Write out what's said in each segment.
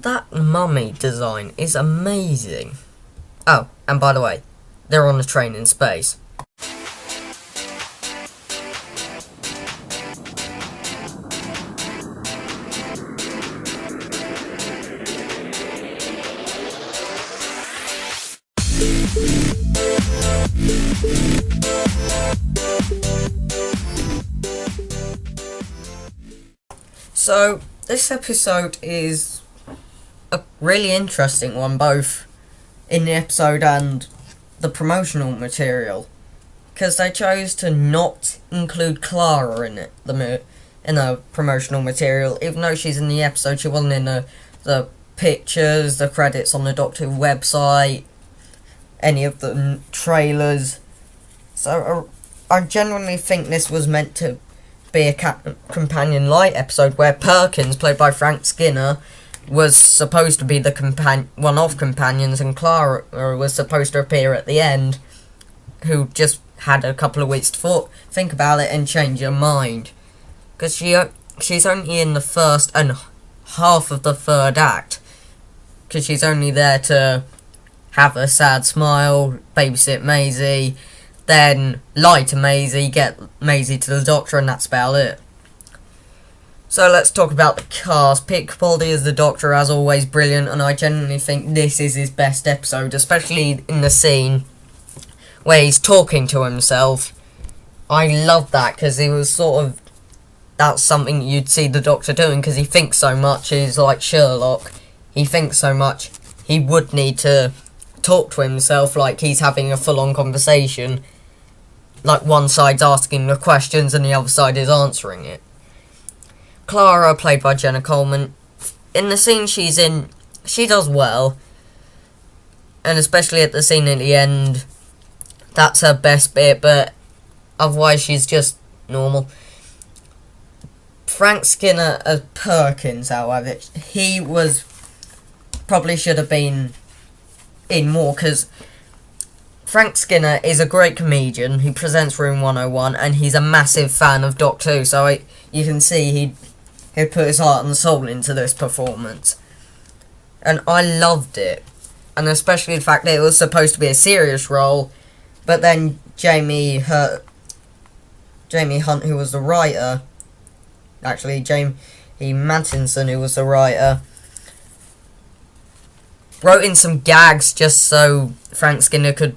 That mummy design is amazing. Oh, and by the way, they're on a train in space. So, this episode is a really interesting one, both in the episode and the promotional material, because they chose to not include Clara in it, in the promotional material. Even though she's in the episode, she wasn't in the pictures, the credits on the Doctor Who website, any of the trailers. So I genuinely think this was meant to be a companion light episode where Perkins, played by Frank Skinner, was supposed to be the one-off companions, and Clara was supposed to appear at the end, who just had a couple of weeks to think about it and change her mind, because she's only in the first and half of the third act, because she's only there to have a sad smile, babysit Maisie, then lie to Maisie, get Maisie to the Doctor, and that's about it. So let's talk about the cast. Pete Capaldi as the Doctor, as always, brilliant, and I genuinely think this is his best episode, especially in the scene where he's talking to himself. I love that, because he was that's something you'd see the Doctor doing, because he thinks so much. He's like Sherlock. He thinks so much, he would need to talk to himself like he's having a full-on conversation. Like one side's asking the questions and the other side is answering it. Clara, played by Jenna Coleman, in the scene she's in, she does well. And especially at the scene at the end, that's her best bit, but otherwise she's just normal. Frank Skinner as Perkins, however, he probably should have been in more, because Frank Skinner is a great comedian who presents Room 101, and he's a massive fan of Doctor Who, so you can see he'd put his heart and soul into this performance. And I loved it. And especially the fact that it was supposed to be a serious role, but then Jamie Hunt, who was the writer, actually Jamie Mattinson, who was the writer, wrote in some gags just so Frank Skinner could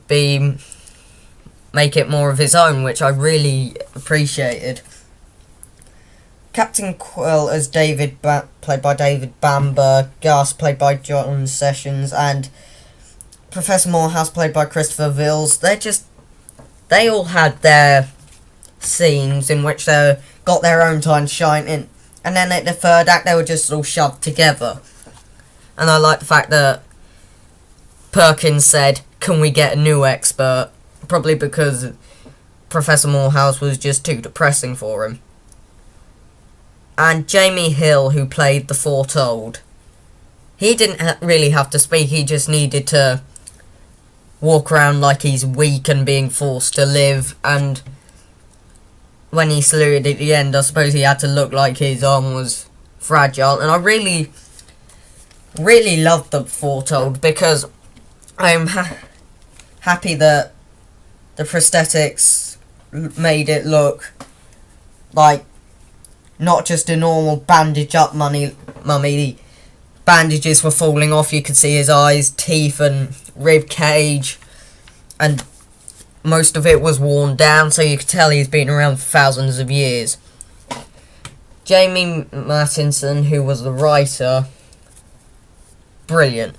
make it more of his own, which I really appreciated. Captain Quill as David, played by David Bamber, Gus, played by John Sessions, and Professor Morehouse, played by Christopher Vills. They all had their scenes in which they got their own time to shine in, and then at the third act they were just all shoved together. And I like the fact that Perkins said, "Can we get a new expert?" Probably because Professor Morehouse was just too depressing for him. And Jamie Hill, who played the Foretold, he didn't really have to speak, he just needed to walk around like he's weak and being forced to live, and when he saluted at the end, I suppose he had to look like his arm was fragile, and I really, really loved the Foretold, because I'm happy that the prosthetics made it look like not just a normal bandage up mummy. The bandages were falling off, you could see his eyes, teeth and rib cage, and most of it was worn down, so you could tell he's been around for thousands of years. Jamie Mattinson, who was the writer, brilliant.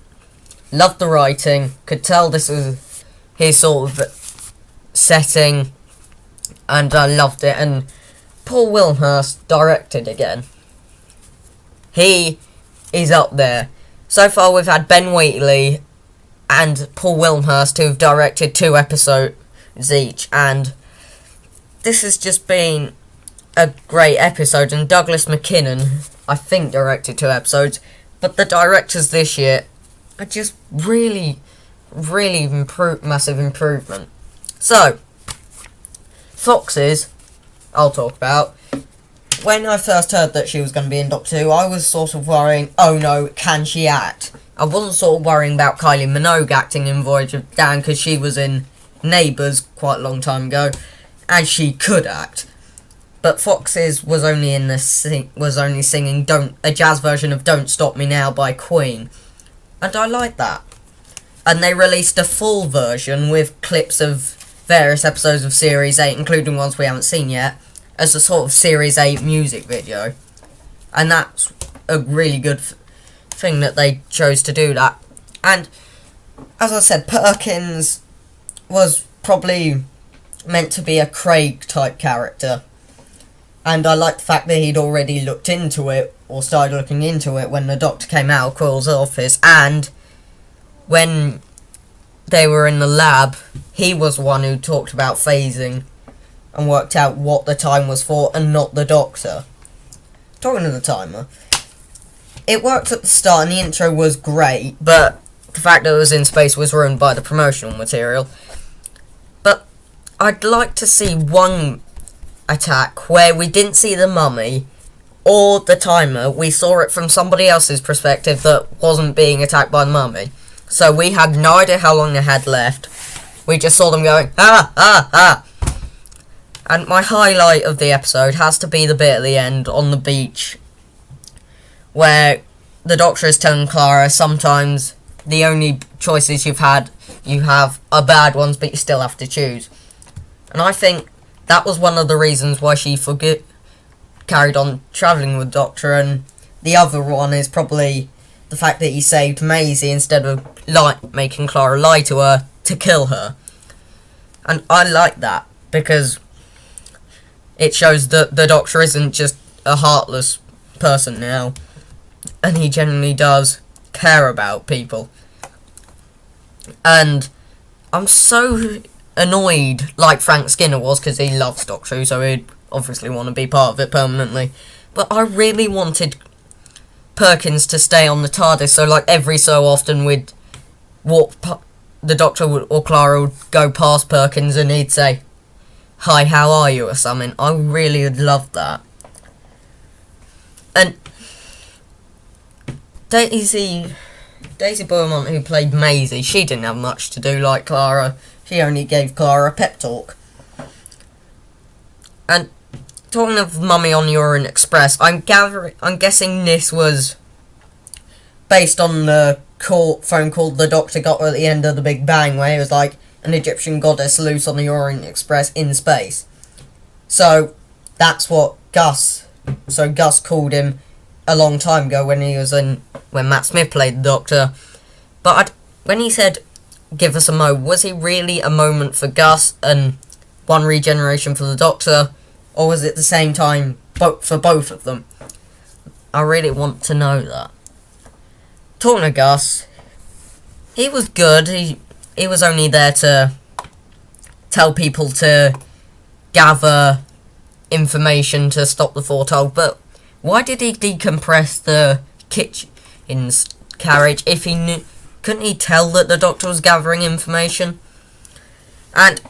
Loved the writing, could tell this was his sort of setting, and I loved it. And Paul Wilmhurst directed again. He is up there. So far we've had Ben Wheatley and Paul Wilmhurst, who've directed 2 episodes each, and this has just been a great episode. And Douglas McKinnon, I think, directed 2 episodes, but the directors this year are just really, really massive improvement. So, Foxes, I'll talk about. when I first heard that she was going to be in Doctor Who, I was sort of worrying, oh no, can she act? I wasn't sort of worrying about Kylie Minogue acting in Voyage of Dan, because she was in Neighbours quite a long time ago, and she could act. But Fox's was only singing a jazz version of Don't Stop Me Now by Queen. And I like that. And they released a full version with clips of various episodes of Series 8, including ones we haven't seen yet, as a sort of Series 8 music video. And that's a really good thing that they chose to do that. And, as I said, Perkins was probably meant to be a Craig-type character. And I like the fact that he'd already looked into it, or started looking into it, when the Doctor came out of Quill's office, and when they were in the lab, he was the one who talked about phasing and worked out what the time was for, and not the Doctor. Talking to the timer, it worked at the start and the intro was great, but the fact that it was in space was ruined by the promotional material. But I'd like to see one attack where we didn't see the mummy or the timer, we saw it from somebody else's perspective that wasn't being attacked by the mummy. So we had no idea how long they had left. We just saw them going, ah, ah, ah. And my highlight of the episode has to be the bit at the end on the beach where the Doctor is telling Clara sometimes the only choices you have are bad ones, but you still have to choose. And I think that was one of the reasons why she carried on travelling with Doctor, and the other one is probably the fact that he saved Maisie instead of making Clara lie to her to kill her. And I like that, because it shows that the Doctor isn't just a heartless person now, and he genuinely does care about people. And I'm so annoyed, like Frank Skinner was, because he loves Doctor Who, so he'd obviously want to be part of it permanently. But I really wanted Perkins to stay on the TARDIS, so like every so often we'd the Doctor or Clara would go past Perkins and he'd say, "Hi, how are you?" or something. I really would love that. And Daisy Beaumont, who played Maisie, she didn't have much to do like Clara. She only gave Clara a pep talk. And talking of Mummy on the Orient Express, I'm guessing this was based on the phone call the Doctor got at the end of the Big Bang, where he was like, an Egyptian goddess loose on the Orient Express in space. So that's what Gus called him a long time ago when Matt Smith played the Doctor. But when he said, "Give us a mo," was he really a moment for Gus and one regeneration for the Doctor, or was it the same time for both of them? I really want to know that. Talking to Gus, he was good. He was only there to tell people to gather information to stop the foretold, but why did he decompress the kitchen's carriage if he knew? Couldn't he tell that the Doctor was gathering information? And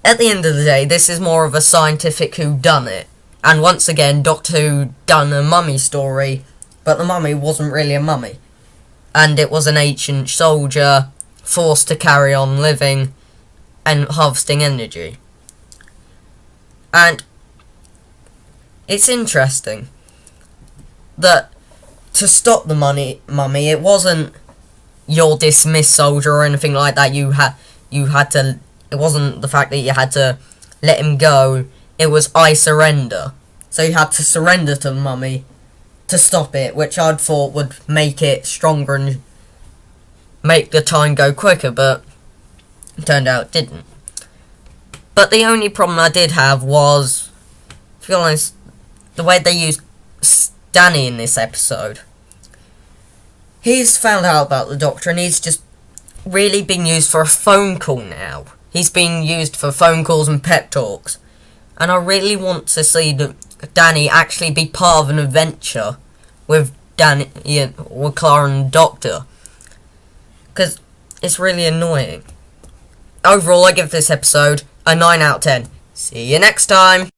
at the end of the day, this is more of a scientific whodunit. And once again, Doctor Who done a mummy story, but the mummy wasn't really a mummy. And it was an ancient soldier forced to carry on living and harvesting energy. And it's interesting that to stop the mummy, it wasn't "you're dismissed, soldier" or anything like that. You had to. It wasn't the fact that you had to let him go. It was "I surrender." So you had to surrender to the mummy to stop it, which I'd thought would make it stronger and make the time go quicker, but it turned out it didn't. But the only problem I did have was, to be honest, the way they used Danny in this episode. He's found out about the Doctor and he's just really been used for a phone call now. He's been used for phone calls and pep talks. And I really want to see Danny actually be part of an adventure with with Clara and the Doctor. Because it's really annoying. Overall, I give this episode a 9 out of 10. See you next time!